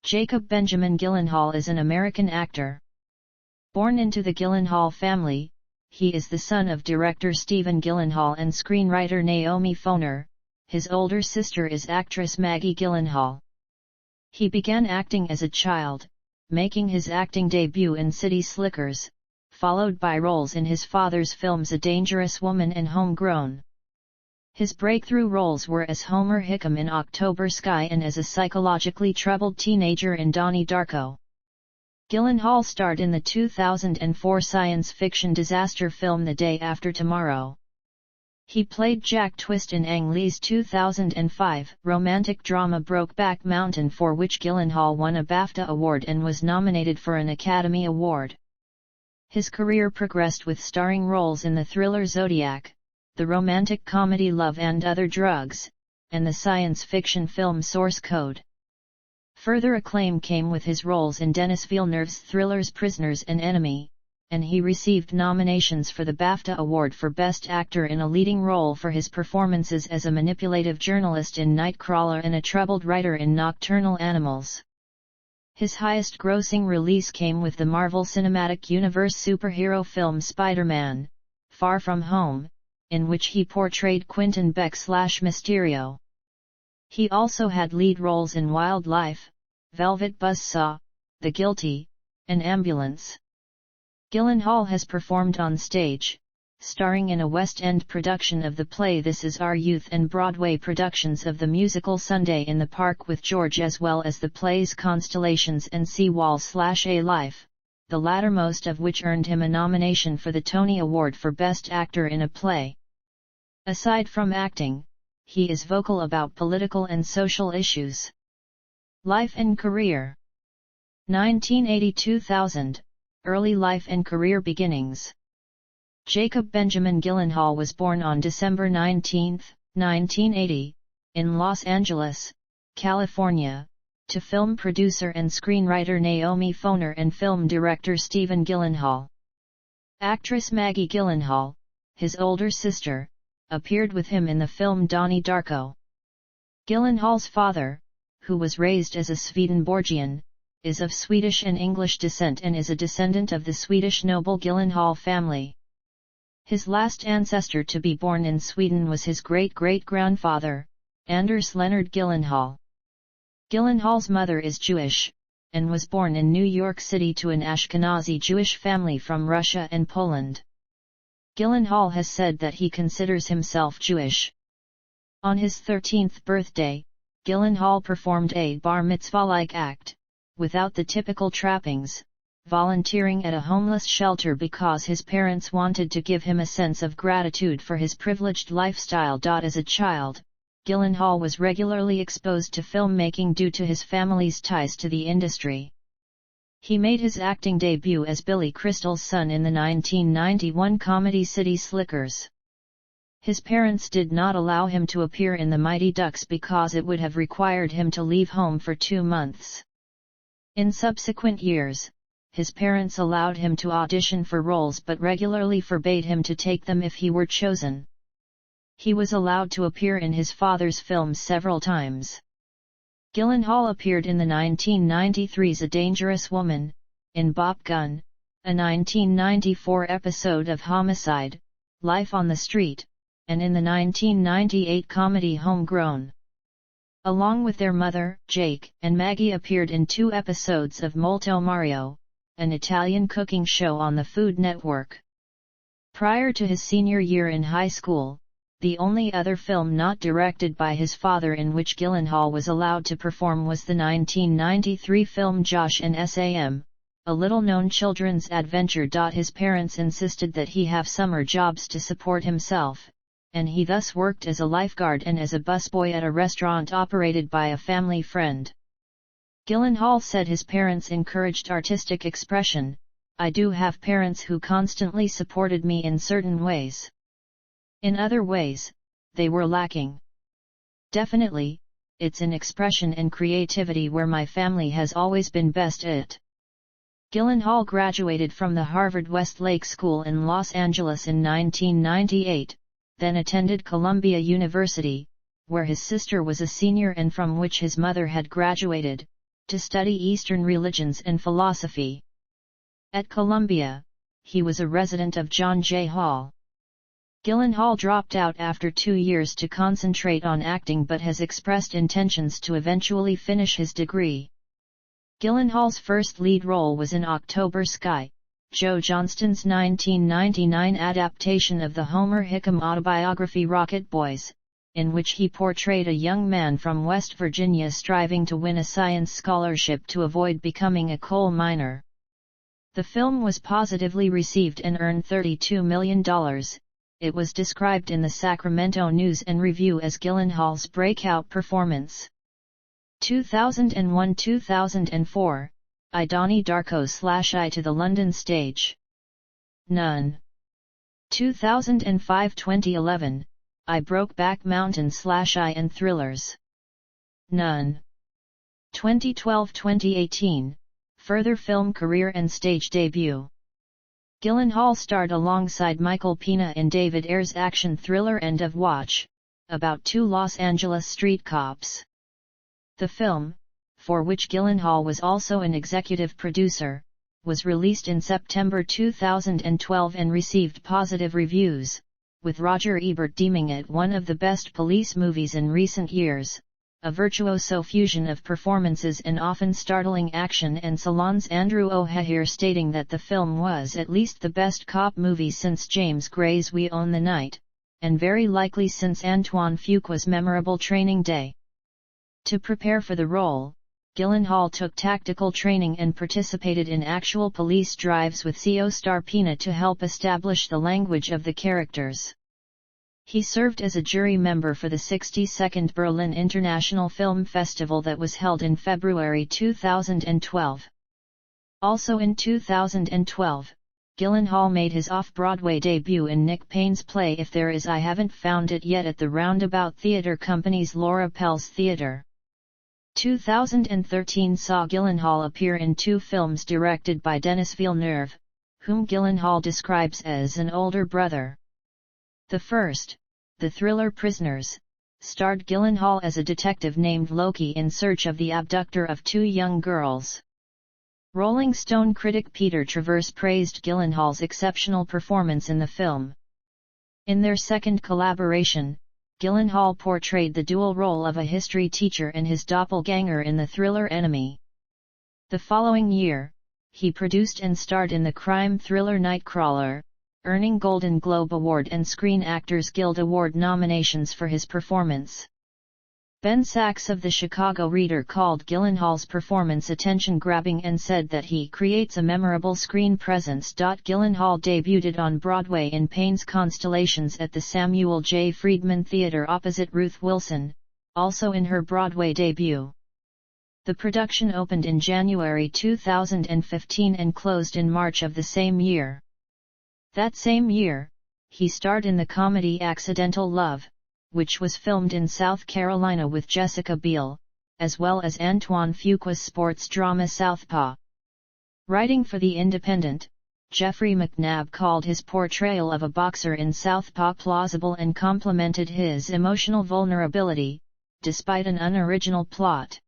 Jacob Benjamin Gyllenhaal is an American actor. Born into the Gyllenhaal family, he is the son of director Stephen Gyllenhaal and screenwriter Naomi Foner. His older sister is actress Maggie Gyllenhaal. He began acting as a child, making his acting debut in City Slickers, followed by roles in his father's films A Dangerous Woman and Homegrown. His breakthrough roles were as Homer Hickam in October Sky and as a psychologically troubled teenager in Donnie Darko. Gyllenhaal starred in the 2004 science fiction disaster film The Day After Tomorrow. He played Jack Twist in Ang Lee's 2005 romantic drama Brokeback Mountain, for which Gyllenhaal won a BAFTA award and was nominated for an Academy Award. His career progressed with starring roles in the thriller Zodiac, the romantic comedy Love and Other Drugs, and the science fiction film Source Code. Further acclaim came with his roles in Denis Villeneuve's thrillers Prisoners and Enemy, and he received nominations for the BAFTA Award for Best Actor in a Leading Role for his performances as a manipulative journalist in Nightcrawler and a troubled writer in Nocturnal Animals. His highest-grossing release came with the Marvel Cinematic Universe superhero film Spider-Man: Far From Home, in which he portrayed Quentin Beck/Mysterio. He also had lead roles in Wildlife, Velvet Buzzsaw, The Guilty, and Ambulance. Gyllenhaal has performed on stage, starring in a West End production of the play This Is Our Youth and Broadway productions of the musical Sunday in the Park with George, as well as the plays Constellations and Seawall/A Life, the lattermost of which earned him a nomination for the Tony Award for Best Actor in a Play. Aside from acting, he is vocal about political and social issues. Life and career. 1980–2000, early life and career beginnings. Jacob Benjamin Gyllenhaal was born on December 19, 1980, in Los Angeles, California, to film producer and screenwriter Naomi Foner and film director Stephen Gyllenhaal. Actress Maggie Gyllenhaal, his older sister, appeared with him in the film Donnie Darko. Gyllenhaal's father, who was raised as a Swedenborgian, is of Swedish and English descent and is a descendant of the Swedish noble Gyllenhaal family. His last ancestor to be born in Sweden was his great-great-grandfather, Anders Leonard Gyllenhaal. Gyllenhaal's mother is Jewish, and was born in New York City to an Ashkenazi Jewish family from Russia and Poland. Gyllenhaal has said that he considers himself Jewish. On his 13th birthday, Gyllenhaal performed a bar mitzvah-like act, without the typical trappings, volunteering at a homeless shelter because his parents wanted to give him a sense of gratitude for his privileged lifestyle. As a child, Gyllenhaal was regularly exposed to filmmaking due to his family's ties to the industry. He made his acting debut as Billy Crystal's son in the 1991 comedy City Slickers. His parents did not allow him to appear in The Mighty Ducks because it would have required him to leave home for 2 months. In subsequent years, his parents allowed him to audition for roles but regularly forbade him to take them if he were chosen. He was allowed to appear in his father's films several times. Gyllenhaal appeared in the 1993's A Dangerous Woman, in Bop Gun, a 1994 episode of Homicide: Life on the Street, and in the 1998 comedy Homegrown. Along with their mother, Jake, and Maggie appeared in 2 episodes of Molto Mario, an Italian cooking show on the Food Network. Prior to his senior year in high school, the only other film not directed by his father in which Gyllenhaal was allowed to perform was the 1993 film Josh and Sam, a little-known children's adventure. His parents insisted that he have summer jobs to support himself, and he thus worked as a lifeguard and as a busboy at a restaurant operated by a family friend. Gyllenhaal said his parents encouraged artistic expression. "I do have parents who constantly supported me in certain ways. In other ways, they were lacking. Definitely, it's in expression and creativity where my family has always been best at." Gyllenhaal graduated from the Harvard Westlake School in Los Angeles in 1998, then attended Columbia University, where his sister was a senior and from which his mother had graduated, to study Eastern religions and philosophy. At Columbia, he was a resident of John J. Hall. Gyllenhaal dropped out after 2 years to concentrate on acting but has expressed intentions to eventually finish his degree. Gyllenhaal's first lead role was in October Sky, Joe Johnston's 1999 adaptation of the Homer Hickam autobiography Rocket Boys, in which he portrayed a young man from West Virginia striving to win a science scholarship to avoid becoming a coal miner. The film was positively received and earned $32 million. It was described in the Sacramento News and Review as Gyllenhaal's breakout performance. 2001-2004, I Donnie Darko/I to the London stage. None. 2005-2011, I Brokeback Mountain/I and Thrillers. None. 2012-2018, further film career and stage debut. Gyllenhaal starred alongside Michael Pena in David Ayer's action thriller End of Watch, about two Los Angeles street cops. The film, for which Gyllenhaal was also an executive producer, was released in September 2012 and received positive reviews, with Roger Ebert deeming it one of the best police movies in recent years, a virtuoso fusion of performances and often startling action, and Salon's Andrew O'Hehir stating that the film was at least the best cop movie since James Gray's We Own the Night, and very likely since Antoine Fuqua's memorable Training Day. To prepare for the role, Gyllenhaal took tactical training and participated in actual police drives with CO star Pena to help establish the language of the characters. He served as a jury member for the 62nd Berlin International Film Festival that was held in February 2012. Also in 2012, Gyllenhaal made his off-Broadway debut in Nick Payne's play If There Is I Haven't Found It Yet at the Roundabout Theatre Company's Laura Pels Theatre. 2013 saw Gyllenhaal appear in two films directed by Denis Villeneuve, whom Gyllenhaal describes as an older brother. The first, the thriller Prisoners, starred Gyllenhaal as a detective named Loki in search of the abductor of two young girls. Rolling Stone critic Peter Travers praised Gyllenhaal's exceptional performance in the film. In their second collaboration, Gyllenhaal portrayed the dual role of a history teacher and his doppelganger in the thriller Enemy. The following year, he produced and starred in the crime thriller Nightcrawler, earning Golden Globe Award and Screen Actors Guild Award nominations for his performance. Ben Sachs of the Chicago Reader called Gyllenhaal's performance attention-grabbing and said that he creates a memorable screen presence. Gyllenhaal debuted on Broadway in Payne's Constellations at the Samuel J. Friedman Theatre opposite Ruth Wilson, also in her Broadway debut. The production opened in January 2015 and closed in March of the same year. That same year, he starred in the comedy Accidental Love, which was filmed in South Carolina with Jessica Biel, as well as Antoine Fuqua's sports drama Southpaw. Writing for The Independent, Jeffrey McNabb called his portrayal of a boxer in Southpaw plausible and complimented his emotional vulnerability, despite an unoriginal plot.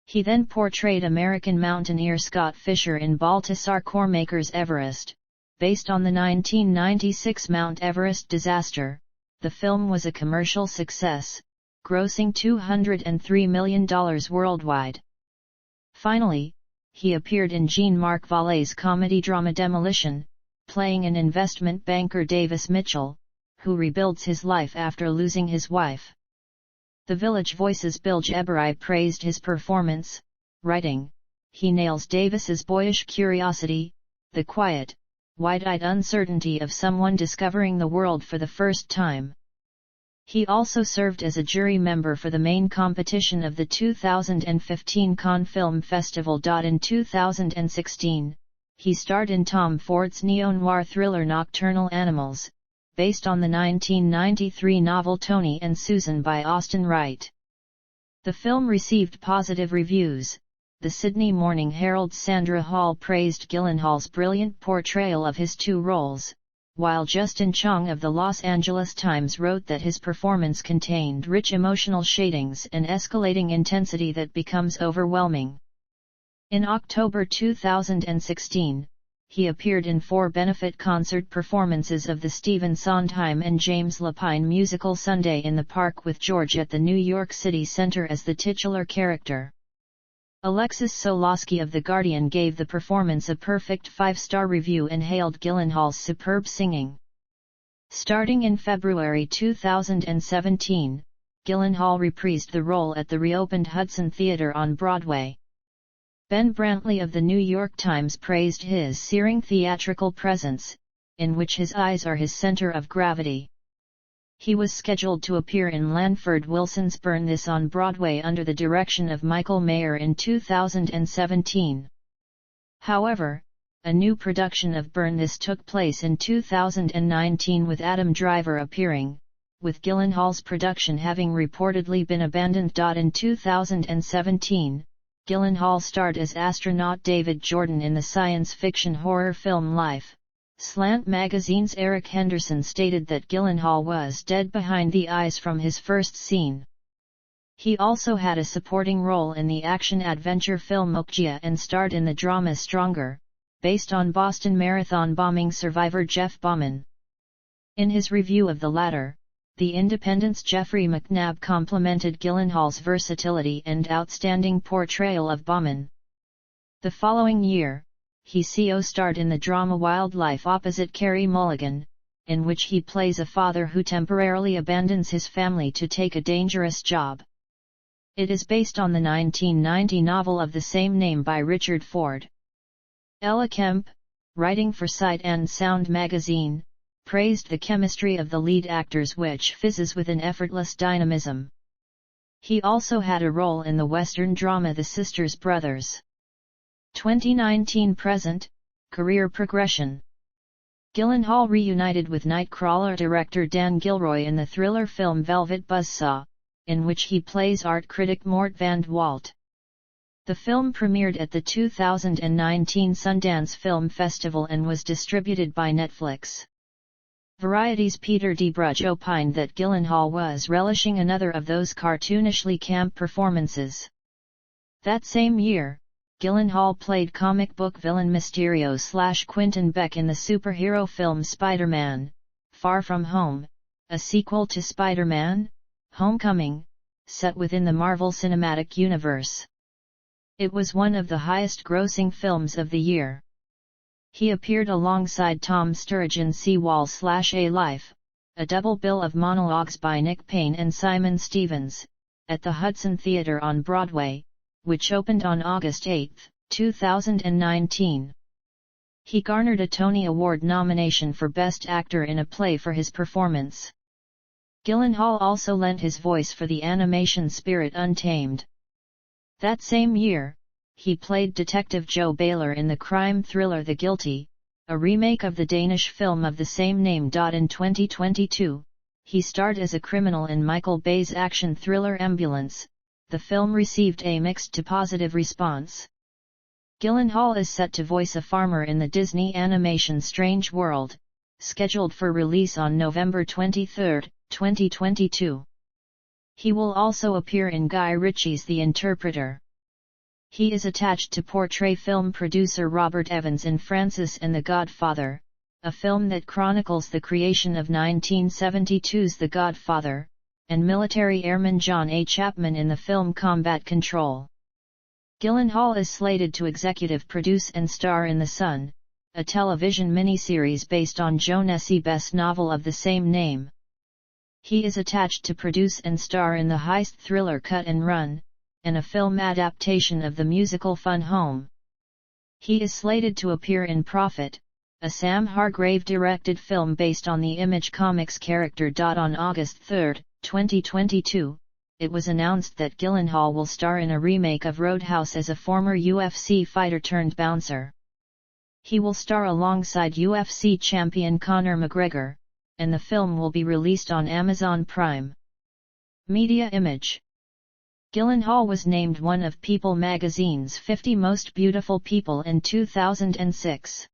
He then portrayed American mountaineer Scott Fisher in Baltasar Kormaker's Everest. Based on the 1996 Mount Everest disaster, the film was a commercial success, grossing $203 million worldwide. Finally, he appeared in Jean-Marc Vallée's comedy-drama Demolition, playing an investment banker Davis Mitchell, who rebuilds his life after losing his wife. The Village Voice's Bilge Eberi praised his performance, writing, "He nails Davis's boyish curiosity, the quiet, wide-eyed uncertainty of someone discovering the world for the first time." He also served as a jury member for the main competition of the 2015 Cannes Film Festival. In 2016, he starred in Tom Ford's neo-noir thriller Nocturnal Animals, based on the 1993 novel Tony and Susan by Austin Wright. The film received positive reviews. The Sydney Morning Herald's Sandra Hall praised Gyllenhaal's brilliant portrayal of his two roles, while Justin Chong of the Los Angeles Times wrote that his performance contained rich emotional shadings and escalating intensity that becomes overwhelming. In October 2016, he appeared in 4 benefit concert performances of the Stephen Sondheim and James Lapine musical Sunday in the Park with George at the New York City Center as the titular character. Alexis Solosky of The Guardian gave the performance a perfect 5-star review and hailed Gyllenhaal's superb singing. Starting in February 2017, Gyllenhaal reprised the role at the reopened Hudson Theater on Broadway. Ben Brantley of The New York Times praised his searing theatrical presence, in which his eyes are his center of gravity. He was scheduled to appear in Lanford Wilson's Burn This on Broadway under the direction of Michael Mayer in 2017. However, a new production of Burn This took place in 2019 with Adam Driver appearing, with Gyllenhaal's production having reportedly been abandoned. In 2017, Gyllenhaal starred as astronaut David Jordan in the science fiction horror film Life. Slant magazine's Eric Henderson stated that Gyllenhaal was dead behind the eyes from his first scene. He also had a supporting role in the action-adventure film Okja and starred in the drama Stronger, based on Boston Marathon bombing survivor Jeff Bauman. In his review of the latter, The Independent's Jeffrey McNabb complimented Gyllenhaal's versatility and outstanding portrayal of Bauman. The following year, he co-starred in the drama Wildlife opposite Carey Mulligan, in which he plays a father who temporarily abandons his family to take a dangerous job. It is based on the 1990 novel of the same name by Richard Ford. Ella Kemp, writing for Sight and Sound magazine, praised the chemistry of the lead actors, which fizzes with an effortless dynamism. He also had a role in the Western drama The Sisters Brothers. 2019 present, career progression. Gyllenhaal reunited with Nightcrawler director Dan Gilroy in the thriller film Velvet Buzzsaw, in which he plays art critic Mort van 't Walt. The film premiered at the 2019 Sundance Film Festival and was distributed by Netflix. Variety's Peter DeBruge opined that Gyllenhaal was relishing another of those cartoonishly camp performances. That same year, Gyllenhaal played comic book villain Mysterio/Quentin Beck in the superhero film Spider-Man: Far From Home, a sequel to Spider-Man: Homecoming, set within the Marvel Cinematic Universe. It was one of the highest-grossing films of the year. He appeared alongside Tom Sturridge in Seawall/A Life, a double bill of monologues by Nick Payne and Simon Stevens, at the Hudson Theater on Broadway, which opened on August 8, 2019. He garnered a Tony Award nomination for Best Actor in a Play for his performance. Gyllenhaal also lent his voice for the animation Spirit Untamed. That same year, he played Detective Joe Baylor in the crime thriller The Guilty, a remake of the Danish film of the same name. In 2022, he starred as a criminal in Michael Bay's action thriller Ambulance. The film received a mixed to positive response. Gyllenhaal is set to voice a farmer in the Disney animation Strange World, scheduled for release on November 23, 2022. He will also appear in Guy Ritchie's The Interpreter. He is attached to portray film producer Robert Evans in Francis and the Godfather, a film that chronicles the creation of 1972's The Godfather, and military airman John A. Chapman in the film Combat Control. Gyllenhaal is slated to executive produce and star in The Sun, a television miniseries based on Joe Nessie-Bess' novel of the same name. He is attached to produce and star in the heist thriller Cut and Run, and a film adaptation of the musical Fun Home. He is slated to appear in Prophet, a Sam Hargrave-directed film based on the Image Comics character. On August 3, 2022, it was announced that Gyllenhaal will star in a remake of Roadhouse as a former UFC fighter-turned-bouncer. He will star alongside UFC champion Conor McGregor, and the film will be released on Amazon Prime. Media Image. Gyllenhaal was named one of People magazine's 50 Most Beautiful People in 2006.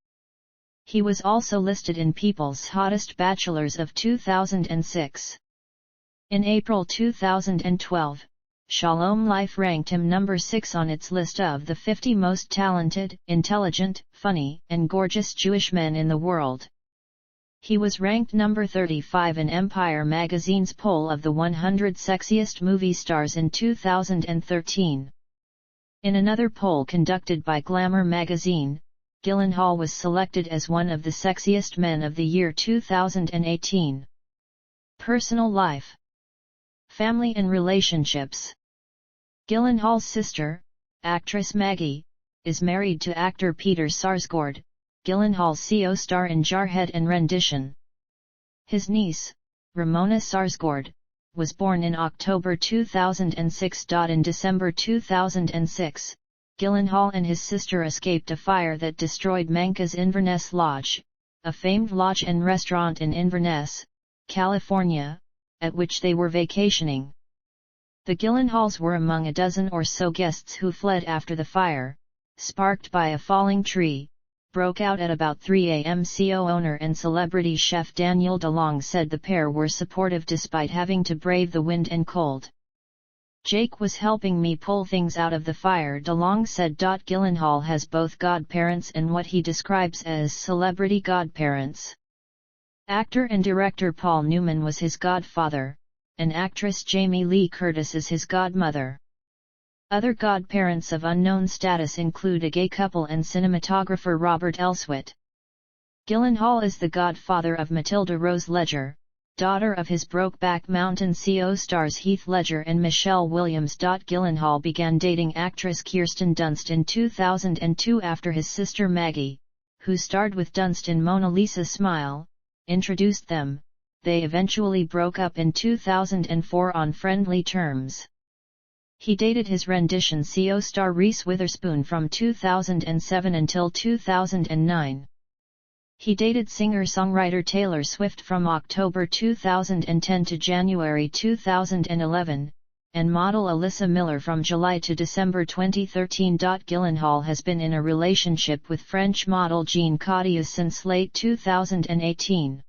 He was also listed in People's Hottest Bachelors of 2006. In April 2012, Shalom Life ranked him number 6 on its list of the 50 most talented, intelligent, funny, and gorgeous Jewish men in the world. He was ranked number 35 in Empire magazine's poll of the 100 sexiest movie stars in 2013. In another poll conducted by Glamour magazine, Gyllenhaal was selected as one of the sexiest men of the year 2018. Personal life. Family and relationships. Gyllenhaal's sister, actress Maggie, is married to actor Peter Sarsgaard, Gyllenhaal's co star in Jarhead and Rendition. His niece, Ramona Sarsgaard, was born in October 2006. In December 2006, Gyllenhaal and his sister escaped a fire that destroyed Manca's Inverness Lodge, a famed lodge and restaurant in Inverness, California, at which they were vacationing. The Gyllenhaals were among a dozen or so guests who fled after the fire, sparked by a falling tree, broke out at about 3 a.m. Co owner and celebrity chef Daniel DeLong said the pair were supportive despite having to brave the wind and cold. "Jake was helping me pull things out of the fire," DeLong said. Gyllenhaal has both godparents and what he describes as celebrity godparents. Actor and director Paul Newman was his godfather, and actress Jamie Lee Curtis is his godmother. Other godparents of unknown status include a gay couple and cinematographer Robert Elswit. Gyllenhaal is the godfather of Matilda Rose Ledger, daughter of his Brokeback Mountain co stars Heath Ledger and Michelle Williams. Gyllenhaal began dating actress Kirsten Dunst in 2002 after his sister Maggie, who starred with Dunst in Mona Lisa Smile, introduced them. They eventually broke up in 2004 on friendly terms. He dated his Rendition co star Reese Witherspoon from 2007 until 2009. He dated singer-songwriter Taylor Swift from October 2010 to January 2011, and model Alyssa Miller from July to December 2013. Gyllenhaal has been in a relationship with French model Jean Cadieux since late 2018.